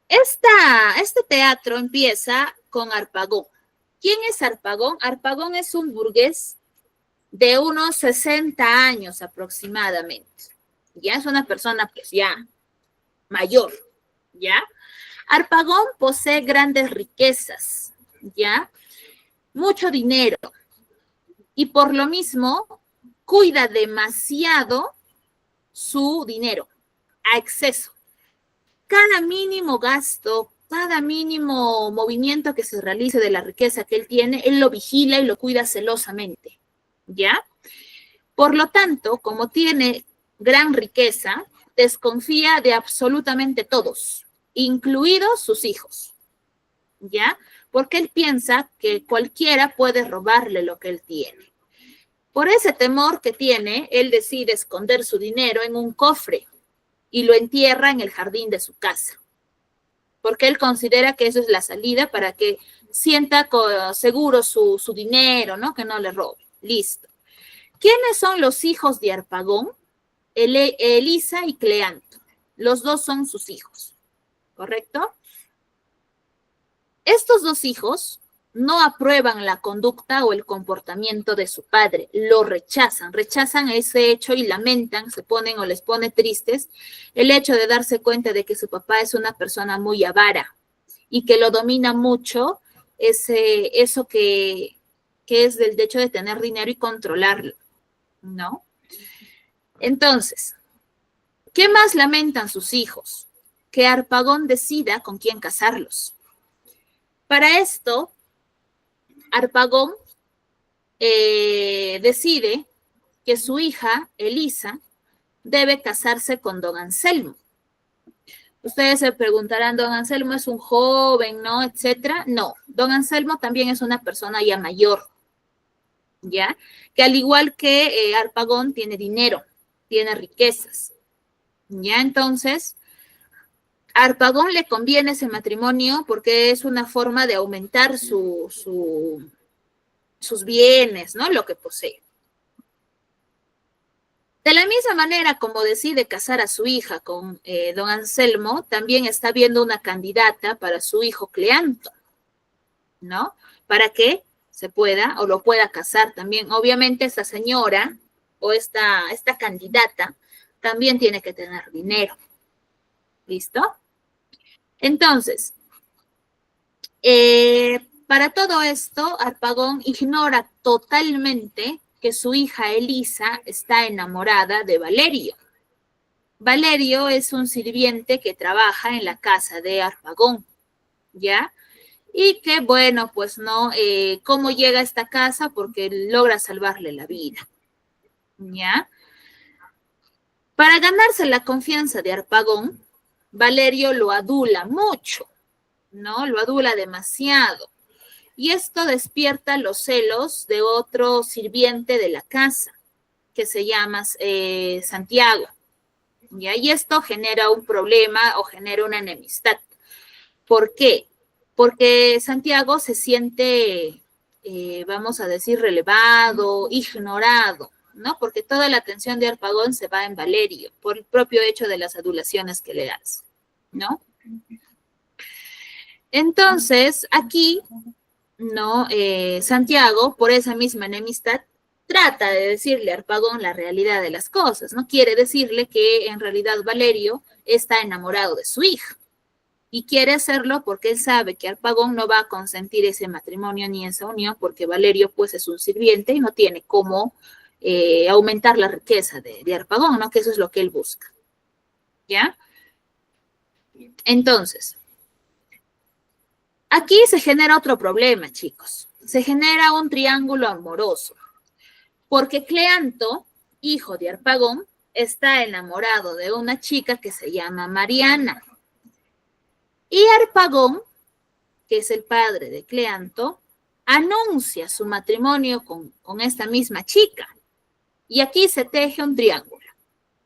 este teatro empieza con Harpagón. ¿Quién es Harpagón? Harpagón es un burgués de unos 60 años aproximadamente. Ya es una persona pues ya mayor, ¿ya? Harpagón posee grandes riquezas, ¿ya? Mucho dinero. Y por lo mismo cuida demasiado su dinero, a exceso. Cada mínimo gasto, cada mínimo movimiento que se realice de la riqueza que él tiene, él lo vigila y lo cuida celosamente, ¿ya? Por lo tanto, como tiene gran riqueza, desconfía de absolutamente todos, incluidos sus hijos, ¿ya? Porque él piensa que cualquiera puede robarle lo que él tiene. Por ese temor que tiene, él decide esconder su dinero en un cofre y lo entierra en el jardín de su casa, porque él considera que eso es la salida para que sienta seguro su dinero, ¿no? Que no le robe. Listo. ¿Quiénes son los hijos de Harpagón? Elisa y Cleanto. Los dos son sus hijos, ¿correcto? Estos dos hijos no aprueban la conducta o el comportamiento de su padre, lo rechazan ese hecho y lamentan, se ponen o les pone tristes el hecho de darse cuenta de que su papá es una persona muy avara y que lo domina mucho eso que es del hecho de tener dinero y controlarlo, ¿no? Entonces, ¿qué más lamentan sus hijos? Que Harpagón decida con quién casarlos. Para esto, Harpagón decide que su hija, Elisa, debe casarse con don Anselmo. Ustedes se preguntarán, don Anselmo es un joven, ¿no? Etcétera. No, don Anselmo también es una persona ya mayor, ¿ya? Que al igual que Harpagón tiene dinero, tiene riquezas, ¿ya? Entonces, a Harpagón le conviene ese matrimonio porque es una forma de aumentar sus bienes, ¿no? Lo que posee. De la misma manera como decide casar a su hija con don Anselmo, también está viendo una candidata para su hijo Cleanto, ¿no? Para que se pueda o lo pueda casar también. Obviamente esta señora o esta candidata también tiene que tener dinero. ¿Listo? Entonces, para todo esto, Harpagón ignora totalmente que su hija Elisa está enamorada de Valerio. Valerio es un sirviente que trabaja en la casa de Harpagón, ¿ya? Y que, bueno, pues no, ¿cómo llega a esta casa? Porque logra salvarle la vida, ¿ya? Para ganarse la confianza de Harpagón, Valerio lo adula mucho, ¿no? Lo adula demasiado. Y esto despierta los celos de otro sirviente de la casa, que se llama Santiago, ¿ya? Y esto genera un problema o genera una enemistad. ¿Por qué? Porque Santiago se siente, vamos a decir, relevado, ignorado, ¿no? Porque toda la atención de Harpagón se va en Valerio, por el propio hecho de las adulaciones que le hace, ¿no? Entonces, aquí, ¿no? Santiago, por esa misma enemistad, trata de decirle a Harpagón la realidad de las cosas, ¿no? Quiere decirle que en realidad Valerio está enamorado de su hija y quiere hacerlo porque él sabe que Harpagón no va a consentir ese matrimonio ni esa unión porque Valerio pues es un sirviente y no tiene cómo aumentar la riqueza de Harpagón, ¿no? Que eso es lo que él busca, ¿ya? Entonces, aquí se genera otro problema, chicos. Se genera un triángulo amoroso. Porque Cleanto, hijo de Harpagón, está enamorado de una chica que se llama Mariana. Y Harpagón, que es el padre de Cleanto, anuncia su matrimonio con esta misma chica. Y aquí se teje un triángulo,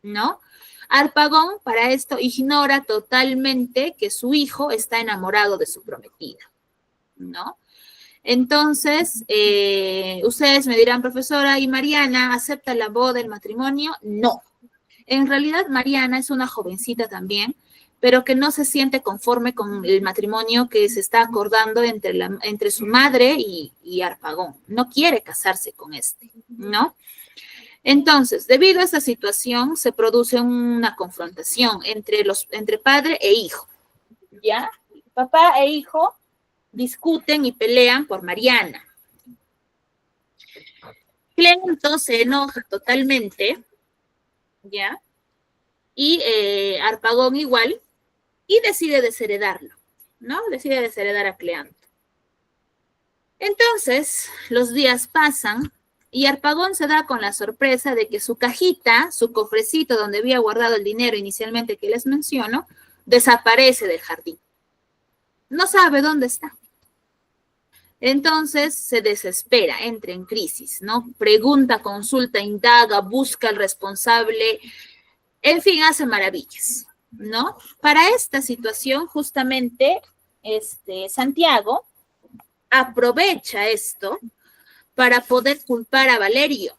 ¿no? Harpagón para esto ignora totalmente que su hijo está enamorado de su prometida, ¿no? Entonces, ustedes me dirán, profesora, ¿y Mariana acepta la boda, el matrimonio? No. En realidad, Mariana es una jovencita también, pero que no se siente conforme con el matrimonio que se está acordando entre su madre y Harpagón. No quiere casarse con este, ¿no? Entonces, debido a esa situación, se produce una confrontación entre padre e hijo, ¿ya? Papá e hijo discuten y pelean por Mariana. Cleanto se enoja totalmente, ¿ya? Y Harpagón igual, y decide desheredarlo, ¿no? Decide desheredar a Cleanto. Entonces, los días pasan y Harpagón se da con la sorpresa de que su cajita, su cofrecito donde había guardado el dinero inicialmente que les menciono, desaparece del jardín. No sabe dónde está. Entonces se desespera, entra en crisis, ¿no? Pregunta, consulta, indaga, busca al responsable, en fin, hace maravillas, ¿no? Para esta situación, justamente, Santiago aprovecha esto para poder culpar a Valerio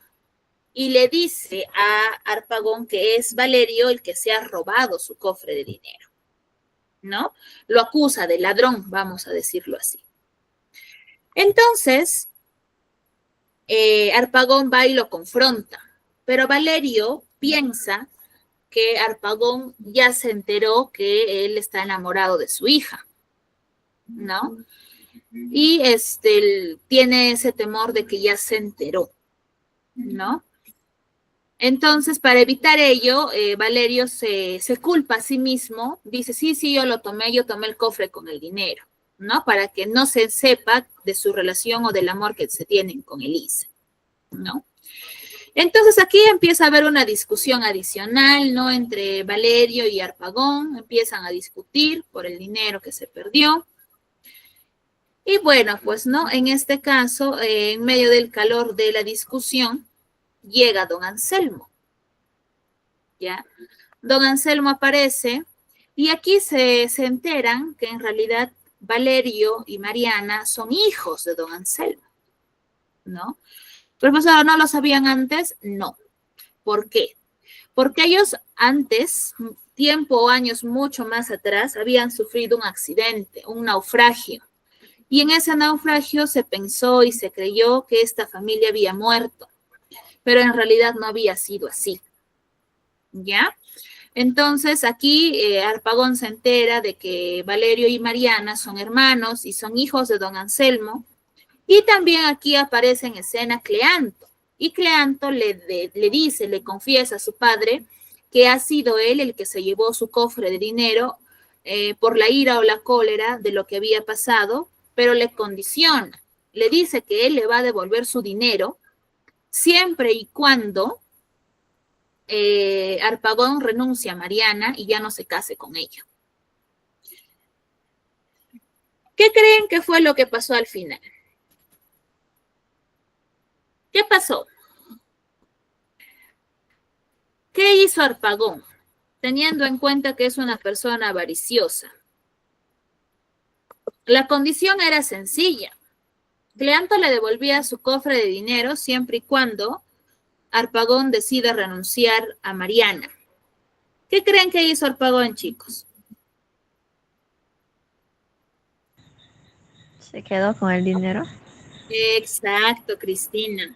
y le dice a Harpagón que es Valerio el que se ha robado su cofre de dinero, ¿no? Lo acusa de ladrón, vamos a decirlo así. Entonces, Harpagón va y lo confronta, pero Valerio piensa que Harpagón ya se enteró que él está enamorado de su hija, ¿no? Y tiene ese temor de que ya se enteró, ¿no? Entonces, para evitar ello, Valerio se culpa a sí mismo, dice, sí, yo tomé el cofre con el dinero, ¿no? Para que no se sepa de su relación o del amor que se tienen con Elisa, ¿no? Entonces aquí empieza a haber una discusión adicional, ¿no? Entre Valerio y Harpagón, empiezan a discutir por el dinero que se perdió. Y bueno, pues, ¿no? En este caso, en medio del calor de la discusión, llega don Anselmo, ¿ya? Don Anselmo aparece y aquí se enteran que en realidad Valerio y Mariana son hijos de don Anselmo, ¿no? Profesor, ¿no lo sabían antes? No. ¿Por qué? Porque ellos antes, tiempo o años mucho más atrás, habían sufrido un accidente, un naufragio. Y en ese naufragio se pensó y se creyó que esta familia había muerto, pero en realidad no había sido así. ¿Ya? Entonces aquí Harpagón se entera de que Valerio y Mariana son hermanos y son hijos de don Anselmo. Y también aquí aparece en escena Cleanto. Y Cleanto le dice, le confiesa a su padre que ha sido él el que se llevó su cofre de dinero por la ira o la cólera de lo que había pasado, pero le condiciona. Le dice que él le va a devolver su dinero siempre y cuando Harpagón renuncia a Mariana y ya no se case con ella. ¿Qué creen que fue lo que pasó al final? ¿Qué pasó? ¿Qué hizo Harpagón? Teniendo en cuenta que es una persona avariciosa. La condición era sencilla. Cleanto le devolvía su cofre de dinero siempre y cuando Harpagón decida renunciar a Mariana. ¿Qué creen que hizo Harpagón, chicos? Se quedó con el dinero. Exacto, Cristina.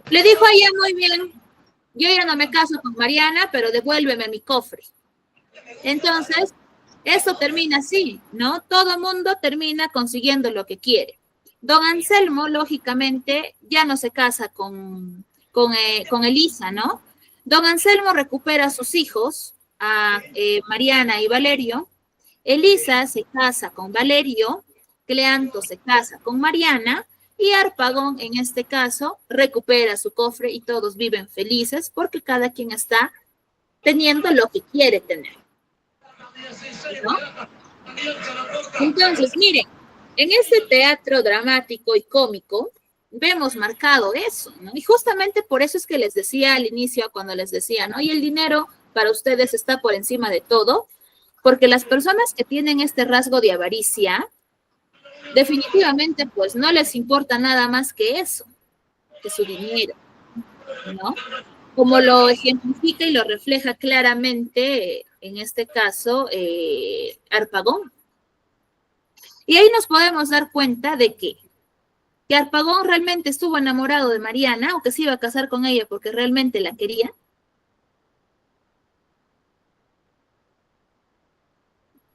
Le dijo a ella, muy bien, yo ya no me caso con Mariana, pero devuélveme mi cofre. Entonces, eso termina así, ¿no? Todo mundo termina consiguiendo lo que quiere. Don Anselmo, lógicamente, ya no se casa con Elisa, ¿no? Don Anselmo recupera a sus hijos, a Mariana y Valerio. Elisa se casa con Valerio, Cleanto se casa con Mariana y Harpagón, en este caso, recupera su cofre y todos viven felices porque cada quien está teniendo lo que quiere tener, ¿no? Entonces, miren, en este teatro dramático y cómico vemos marcado eso, ¿no? Y justamente por eso es que les decía al inicio, cuando les decía, ¿no? Y el dinero para ustedes está por encima de todo, porque las personas que tienen este rasgo de avaricia, definitivamente, pues no les importa nada más que eso, que su dinero, ¿no? Como lo ejemplifica y lo refleja claramente, en este caso, Harpagón. Y ahí nos podemos dar cuenta de que Harpagón realmente estuvo enamorado de Mariana o que se iba a casar con ella porque realmente la quería.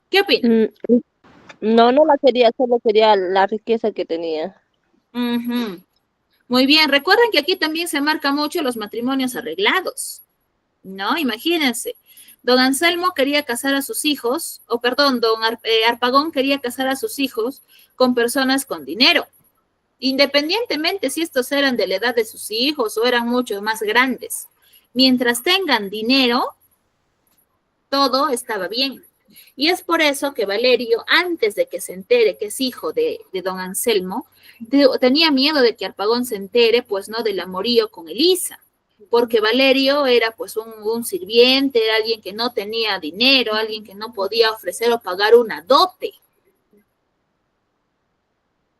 ¿Qué opinan? No, no la quería, solo quería la riqueza que tenía. Muy bien, recuerden que aquí también se marca mucho los matrimonios arreglados, ¿no? Imagínense, don Anselmo quería casar a sus hijos, o perdón, Harpagón quería casar a sus hijos con personas con dinero, independientemente si estos eran de la edad de sus hijos o eran mucho más grandes. Mientras tengan dinero, todo estaba bien. Y es por eso que Valerio, antes de que se entere que es hijo de don Anselmo, tenía miedo de que Harpagón se entere, pues, no, del amorío con Elisa, porque Valerio era, pues, un sirviente, era alguien que no tenía dinero, alguien que no podía ofrecer o pagar una dote.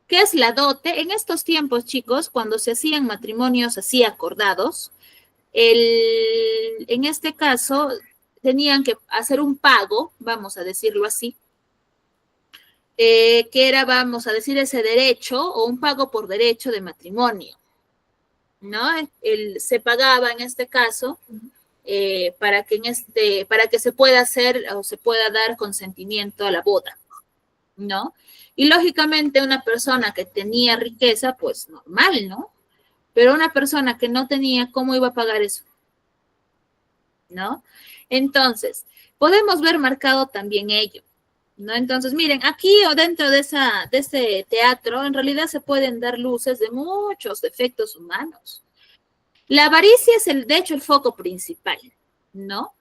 ¿Qué es la dote? En estos tiempos, chicos, cuando se hacían matrimonios así acordados, en este caso tenían que hacer un pago, vamos a decirlo así, que era, vamos a decir, ese derecho o un pago por derecho de matrimonio, ¿no? Se pagaba en este caso para que se pueda hacer o se pueda dar consentimiento a la boda, ¿no? Y lógicamente una persona que tenía riqueza, pues normal, ¿no? Pero una persona que no tenía, ¿cómo iba a pagar eso? ¿No? Entonces, podemos ver marcado también ello, ¿no? Entonces, miren, aquí o dentro de ese teatro, en realidad se pueden dar luces de muchos defectos humanos. La avaricia es, de hecho, el foco principal, ¿no?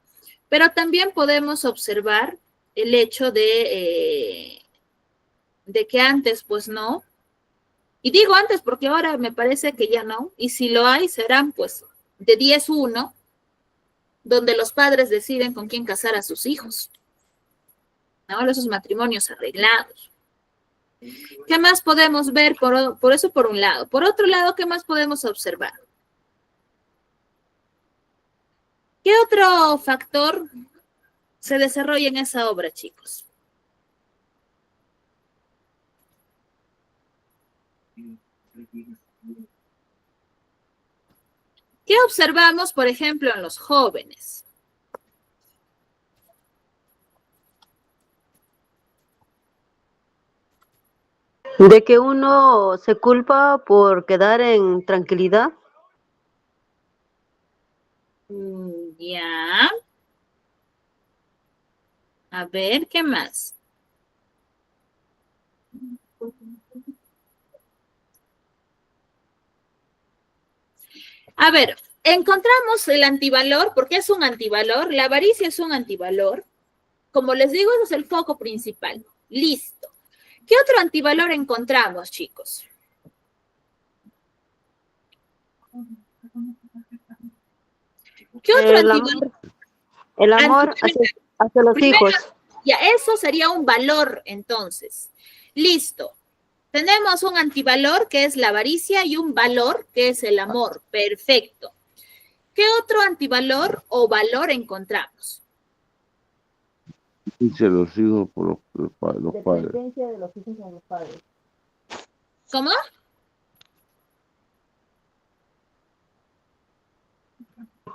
Pero también podemos observar el hecho de que antes, pues no, y digo antes porque ahora me parece que ya no, y si lo hay, serán pues de 10-1, donde los padres deciden con quién casar a sus hijos, ¿no? Esos matrimonios arreglados. ¿Qué más podemos ver? Por eso por un lado. Por otro lado, ¿qué más podemos observar? ¿Qué otro factor se desarrolla en esa obra, chicos? ¿Qué observamos, por ejemplo, en los jóvenes? De que uno se culpa por quedar en tranquilidad. Ya. A ver, ¿qué más? A ver, encontramos el antivalor, porque es un antivalor, la avaricia es un antivalor. Como les digo, ese es el foco principal. Listo. ¿Qué otro antivalor encontramos, chicos? ¿Qué otro antivalor? El amor hacia los hijos. Ya, eso sería un valor, entonces. Listo. Tenemos un antivalor que es la avaricia y un valor que es el amor. Perfecto. ¿Qué otro antivalor o valor encontramos? Dice los hijos por los padres. Dependencia de los hijos a los padres. ¿Cómo?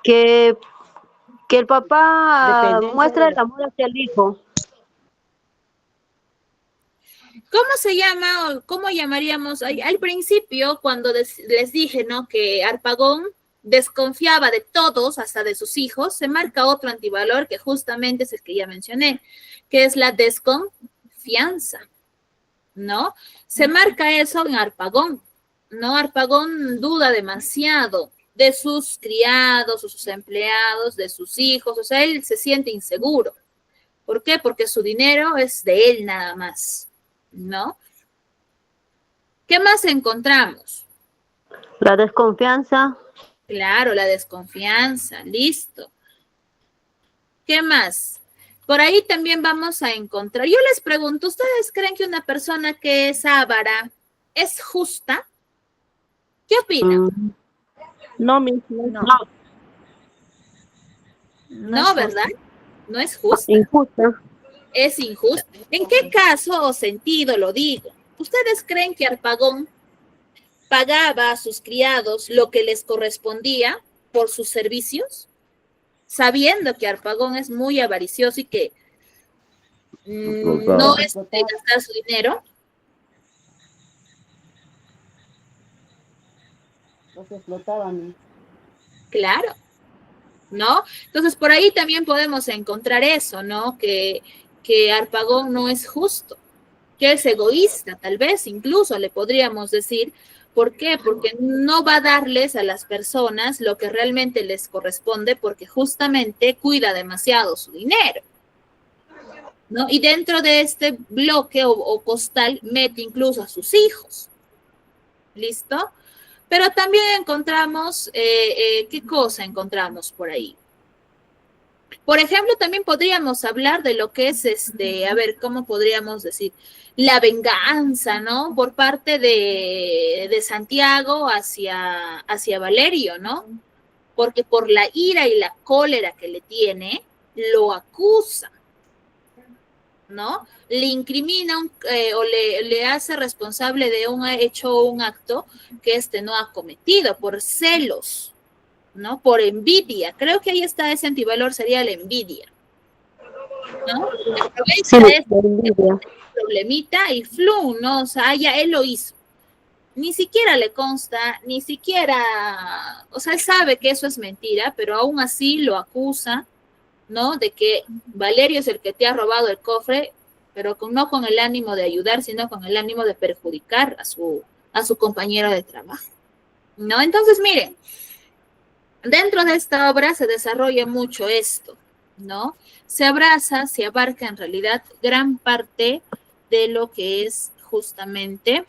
Que el papá muestra el amor hacia el hijo. ¿Cómo se llama o cómo llamaríamos? Al principio, cuando les dije, ¿no? Que Harpagón desconfiaba de todos, hasta de sus hijos, se marca otro antivalor que justamente es el que ya mencioné, que es la desconfianza, ¿no? Se marca eso en Harpagón, ¿no? Harpagón duda demasiado de sus criados, o sus empleados, de sus hijos, o sea, él se siente inseguro. ¿Por qué? Porque su dinero es de él nada más, ¿no? ¿Qué más encontramos? La desconfianza. Claro, la desconfianza, listo. ¿Qué más? Por ahí también vamos a encontrar, yo les pregunto, ¿ustedes creen que una persona que es avara es justa? ¿Qué opinan? No, mismo. No, ¿verdad? No es justa. Injusta. Es injusta. ¿En qué caso o sentido lo digo? ¿Ustedes creen que Harpagón pagaba a sus criados lo que les correspondía por sus servicios? Sabiendo que Harpagón es muy avaricioso y que no es de gastar su dinero. Los explotaban. Claro, ¿no? Entonces, por ahí también podemos encontrar eso, ¿no? Que Harpagón no es justo, que es egoísta, tal vez incluso le podríamos decir. ¿Por qué? Porque no va a darles a las personas lo que realmente les corresponde porque justamente cuida demasiado su dinero, ¿no? Y dentro de este bloque o costal mete incluso a sus hijos. ¿Listo? Pero también encontramos, ¿qué cosa encontramos por ahí? Por ejemplo, también podríamos hablar de lo que es a ver, ¿cómo podríamos decir? La venganza, ¿no? Por parte de Santiago hacia Valerio, ¿no? Porque por la ira y la cólera que le tiene, lo acusa, ¿no? Le incrimina o le hace responsable de un hecho o un acto que éste no ha cometido por celos, ¿no? Por envidia. Creo que ahí está ese antivalor, sería la envidia, ¿no? Sí, Aprovecha este la envidia. problemita y flum, ¿no? O sea, ya él lo hizo. Ni siquiera le consta, ni siquiera, o sea, él sabe que eso es mentira, pero aún así lo acusa, ¿no? De que Valerio es el que te ha robado el cofre, pero no con el ánimo de ayudar, sino con el ánimo de perjudicar a su compañero de trabajo, ¿no? Entonces, miren, dentro de esta obra se desarrolla mucho esto, ¿no? Se abraza, se abarca en realidad gran parte de lo que es justamente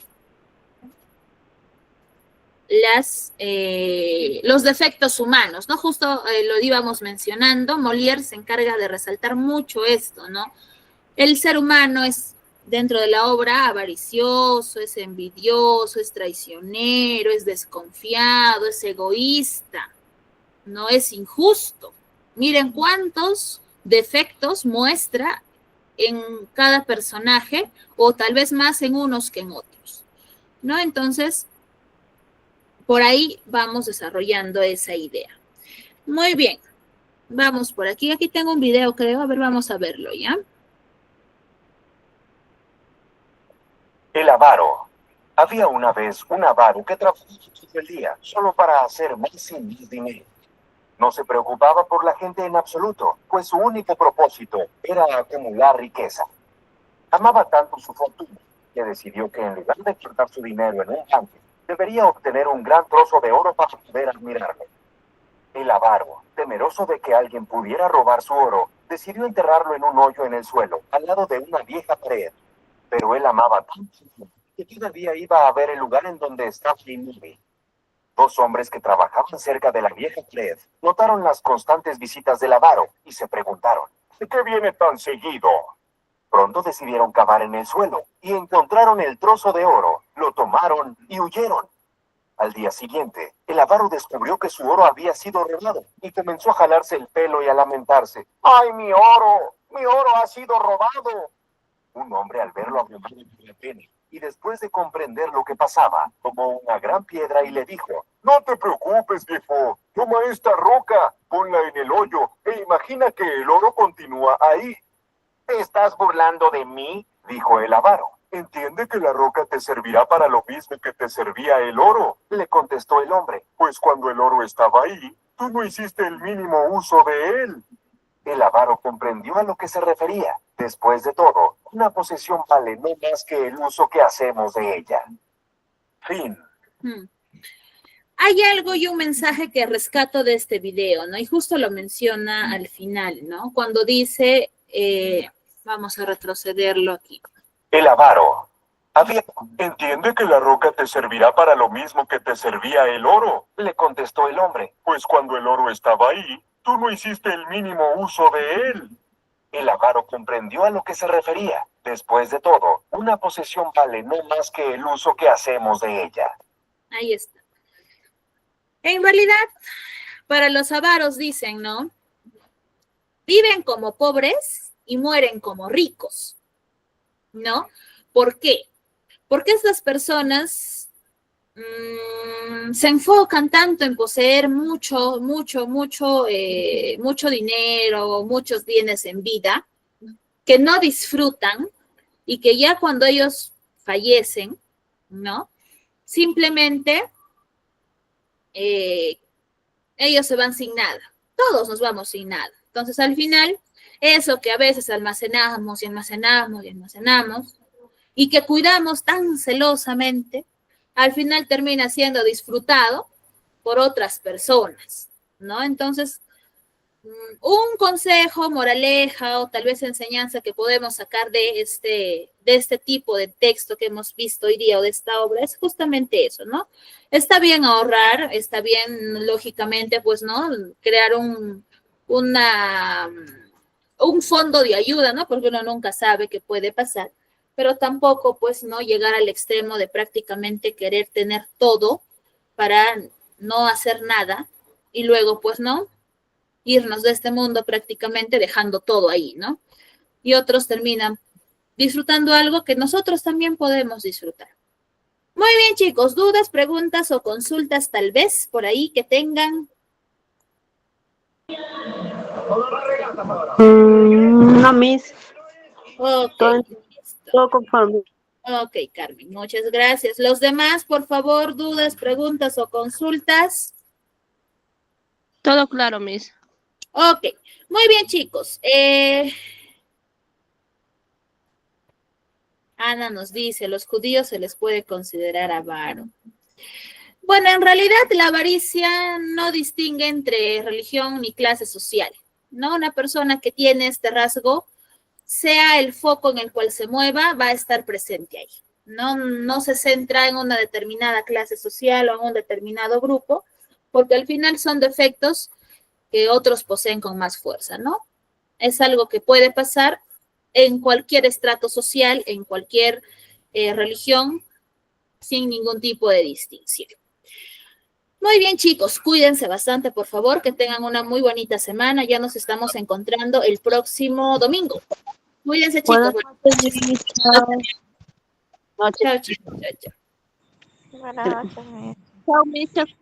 los defectos humanos, ¿no? Justo lo íbamos mencionando, Molière se encarga de resaltar mucho esto, ¿no? El ser humano es, dentro de la obra, avaricioso, es envidioso, es traicionero, es desconfiado, es egoísta, no es injusto. Miren cuántos defectos muestra en cada personaje, o tal vez más en unos que en otros, ¿no? Entonces, por ahí vamos desarrollando esa idea. Muy bien, vamos por aquí. Aquí tengo un video, creo. A ver, vamos a verlo, ¿ya? El avaro. Había una vez un avaro que trabajaba todo el día solo para hacer más y más dinero. No se preocupaba por la gente en absoluto, pues su único propósito era acumular riqueza. Amaba tanto su fortuna que decidió que en lugar de guardar su dinero en un banco, debería obtener un gran trozo de oro para poder admirarlo. El avaro, temeroso de que alguien pudiera robar su oro, decidió enterrarlo en un hoyo en el suelo, al lado de una vieja pared. Pero él amaba tanto que todavía iba a ver el lugar en donde estaba inmóvil. Dos hombres que trabajaban cerca de la vieja pared notaron las constantes visitas del avaro y se preguntaron, ¿de qué viene tan seguido? Pronto decidieron cavar en el suelo y encontraron el trozo de oro, lo tomaron y huyeron. Al día siguiente, el avaro descubrió que su oro había sido robado y comenzó a jalarse el pelo y a lamentarse. ¡Ay, mi oro! ¡Mi oro ha sido robado! Un hombre, al verlo, abrumado por la pena y después de comprender lo que pasaba, tomó una gran piedra y le dijo, no te preocupes, viejo, toma esta roca, ponla en el hoyo e imagina que el oro continúa ahí. ¿Te estás burlando de mí?, dijo el avaro. Entiende que la roca te servirá para lo mismo que te servía el oro, le contestó el hombre. Pues cuando el oro estaba ahí, tú no hiciste el mínimo uso de él. El avaro comprendió a lo que se refería. Después de todo, una posesión vale no más que el uso que hacemos de ella. Fin. Hay algo y un mensaje que rescato de este video, ¿no? Y justo lo menciona al final, ¿no? Cuando dice, vamos a retrocederlo aquí. El avaro. Entiende que la roca te servirá para lo mismo que te servía el oro, le contestó el hombre. Pues cuando el oro estaba ahí, tú no hiciste el mínimo uso de él. El avaro comprendió a lo que se refería. Después de todo, una posesión vale no más que el uso que hacemos de ella. Ahí está. En realidad, para los avaros dicen, ¿no? Viven como pobres y mueren como ricos, ¿no? ¿Por qué? Porque estas personas se enfocan tanto en poseer mucho dinero, muchos bienes en vida, que no disfrutan y que ya cuando ellos fallecen, ¿no? Simplemente ellos se van sin nada. Todos nos vamos sin nada. Entonces, al final, eso que a veces almacenamos y almacenamos y almacenamos y que cuidamos tan celosamente, al final termina siendo disfrutado por otras personas, ¿no? Entonces, un consejo, moraleja o tal vez enseñanza que podemos sacar de este tipo de texto que hemos visto hoy día o de esta obra es justamente eso, ¿no? Está bien ahorrar, está bien, lógicamente, pues, ¿no? Crear un fondo de ayuda, ¿no? Porque uno nunca sabe qué puede pasar, pero tampoco, pues, no llegar al extremo de prácticamente querer tener todo para no hacer nada y luego, pues, ¿no? Irnos de este mundo prácticamente dejando todo ahí, ¿no? Y otros terminan disfrutando algo que nosotros también podemos disfrutar. Muy bien, chicos, dudas, preguntas o consultas tal vez por ahí que tengan. No, Miss, Ok, todo, listo. todo conforme. Ok, Carmen, muchas gracias. Los demás, por favor, dudas, preguntas o consultas. Todo claro, Miss. Ok, muy bien, chicos. Ana nos dice, los judíos se les puede considerar avaro. Bueno, en realidad la avaricia no distingue entre religión ni clase social, ¿no? Una persona que tiene este rasgo, sea el foco en el cual se mueva, va a estar presente ahí. No se centra en una determinada clase social o en un determinado grupo, porque al final son defectos que otros poseen con más fuerza, ¿no? Es algo que puede pasar en cualquier estrato social, en cualquier religión, sin ningún tipo de distinción. Muy bien, chicos, cuídense bastante, por favor, que tengan una muy bonita semana. Ya nos estamos encontrando el próximo domingo. Cuídense, chicos. Buenas noches, Miss. Chao, chicos. Chao, chao. Buenas noches, Miss. Chao, Miss.